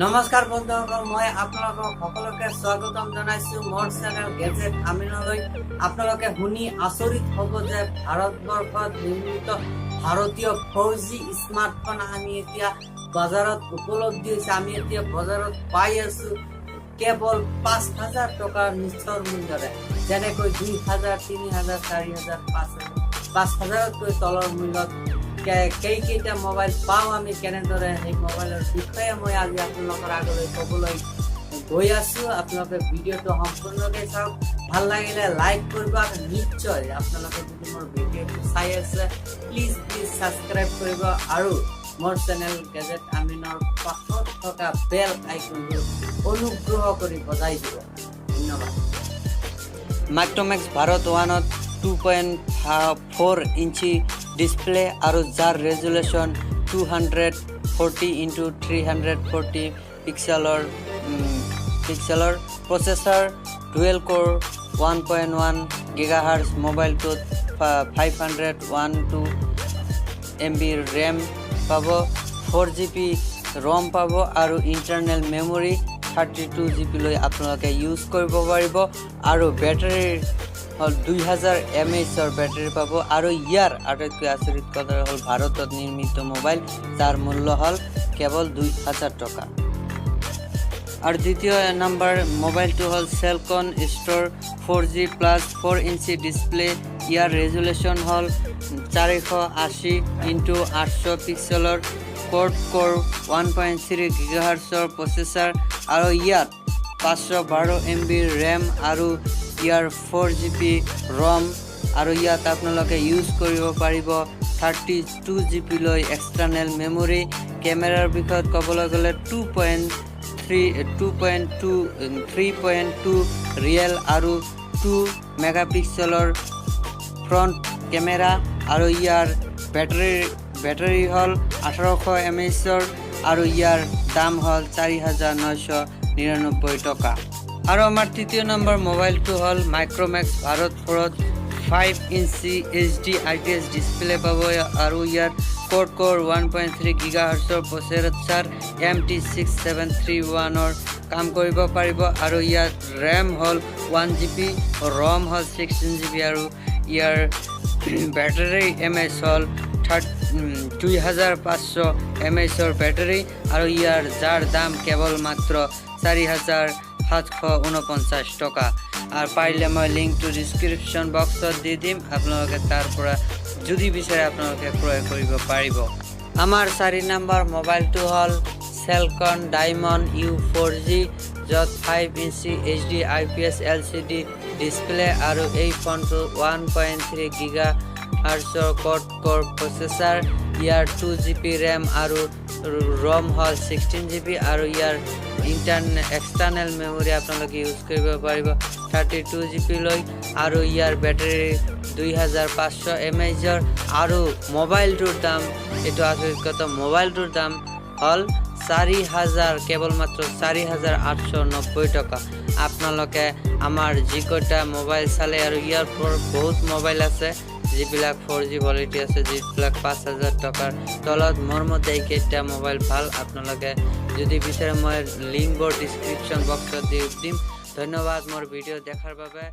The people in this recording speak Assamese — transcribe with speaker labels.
Speaker 1: নমস্কাৰ বন্ধুসকল, মই আপোনালোকক সকলোকে স্বাগতম জনাইছো মোৰ চেনেল গেজেট আমিনলৈ। আপোনালোকে শুনি আচৰিত হ'ব যে ভাৰতবৰ্ষত নিৰ্মিত ভাৰতীয় 4G স্মাৰ্টফোন আমি এতিয়া বজাৰত উপলব্ধি হৈছে। আমি এতিয়া বজাৰত পাই আছো কেৱল 5,000 টকাৰ নিষ্ঠৰ মূল্যৰে, যেনেকৈ 2,000, 3,000, 4,000, 5,000তকৈ তলৰ মূল্যত কেইটা মোবাইল পাওঁ আমি, কেনেদৰে সেই মোবাইলৰ বিষয়ে মই আজি আপোনালোকৰ আগলৈ ক'বলৈ গৈ আছো। আপোনালোকে ভিডিঅ'টো সম্পূৰ্ণকৈ চাওক, ভাল লাগিলে লাইক কৰিব আৰু নিশ্চয় আপোনালোকে যদি মোৰ ভিডিঅ'টো চাই আছে প্লিজ ছাবস্ক্ৰাইব কৰিব আৰু মোৰ চেনেল গেজেট আমিনৰ পাছত থকা বেল আইকনটো অনুগ্ৰহ কৰি বজাই দিব। ধন্যবাদ। মাইক্ৰমেক্স ভাৰত 1ত 2.4 ইঞ্চি ডিসপ্লে আৰু যাৰ ৰেজুলেশ্যন 240x340 পিক্সেলৰ প্ৰচেছৰ, ডুৱেল কোৰ 1.1 GHz মোবাইলটোত 512 MB ৰেম পাব, 4GB ROM পাব আৰু ইণ্টাৰনেল মেমৰি 32 GB লৈ আপোনালোকে ইউজ কৰিব পাৰিব আৰু বেটাৰী হল 2000 mAh বেটাৰী পাব। আৰু ইয়াৰ আটাইতকৈ আচৰিত কথা হ'ল ভাৰতত নিৰ্মিত মোবাইল, যাৰ মূল্য হ'ল কেৱল 2,000 টকা। আৰু দ্বিতীয় নম্বৰ মোবাইলটো হ'ল Celkon star 4G plus 4 inch display. ইয়াৰ ৰেজুলেশ্যন হ'ল 480x800 পিক্সেলৰ, কোড কোৰ 1.3 GHz প্ৰচেছৰ আৰু ইয়াত 512 MB ৰেম আৰু ইয়াৰ 4GB ROM আৰু ইয়াত আপোনালোকে ইউজ কৰিব পাৰিব 32 GB লৈ এক্সটাৰ্নেল মেমৰি। কেমেৰাৰ বিষয়ত ক'বলৈ গ'লে 3.2 ৰিয়েল আৰু 2 মেগাপিক্সেলৰ ফ্ৰণ্ট কেমেৰা আৰু ইয়াৰ বেটাৰী হ'ল 1800 mAh আৰু ইয়াৰ দাম হ'ল 4,999 টকা। আৰু আমাৰ তৃতীয় নম্বৰ মোবাইলটো হ'ল মাইক্ৰমেক্স ভাৰত 4ত 5 ইঞ্চি HD IPS ডিসপ্লে পাব আৰু ইয়াৰ কোড কোৰ 1.3 GHz প্ৰচেছৰ MT6731 কাম কৰিব পাৰিব আৰু ইয়াত ৰেম হ'ল 1GB, ROM হ'ল 16GB আৰু ইয়াৰ বেটাৰী mAh হ'ল 2,500 mAh বেটাৰী আৰু ইয়াৰ যাৰ দাম কেৱল মাত্ৰ 4,749 টকা। আৰু পাৰিলে মই লিংকটো ডিছক্ৰিপশ্যন বক্সত দি দিম, আপোনালোকে তাৰ পৰা যদি বিচাৰে আপোনালোকে ক্ৰয় কৰিব পাৰিব। আমাৰ 4 নম্বৰ মোবাইলটো হ'ল চেলকন ডায়মণ্ড U4G, য'ত 5 inch HD IPS LCD display আৰু এই ফোনটো 1.3 GHz কোড কোৰ প্ৰচেছৰ। ইয়াৰ 2GB ৰেম আৰু ROM হ'ল 16GB আৰু ইয়াৰ এক্সটাৰ্নেল মেমৰি আপোনালোকে ইউজ কৰিব পাৰিব 32 GB লৈ আৰু ইয়াৰ বেটাৰী 2,500 mAh আৰু মোবাইলটোৰ দাম, এইটো আচৰিত কথা, মোবাইলটোৰ দাম হ'ল 4,000, কেৱল মাত্ৰ 4,890 টকা। আপোনালোকে আমাৰ যিকেইটা মোবাইল চালে আৰু ইয়াৰ পৰা বহুত মোবাইল আছে যিবিলাক 4G কোৱালিটি আছে, যিবিলাক 5,000 টকাৰ তলত। মোৰ মতে এইকেইটা মোবাইল ভাল। আপোনালোকে যদি বিচাৰে মই লিংকবোৰ ডিছক্ৰিপশ্যন বক্সত দি দিম। ধন্যবাদ মোৰ ভিডিঅ' দেখাৰ বাবে।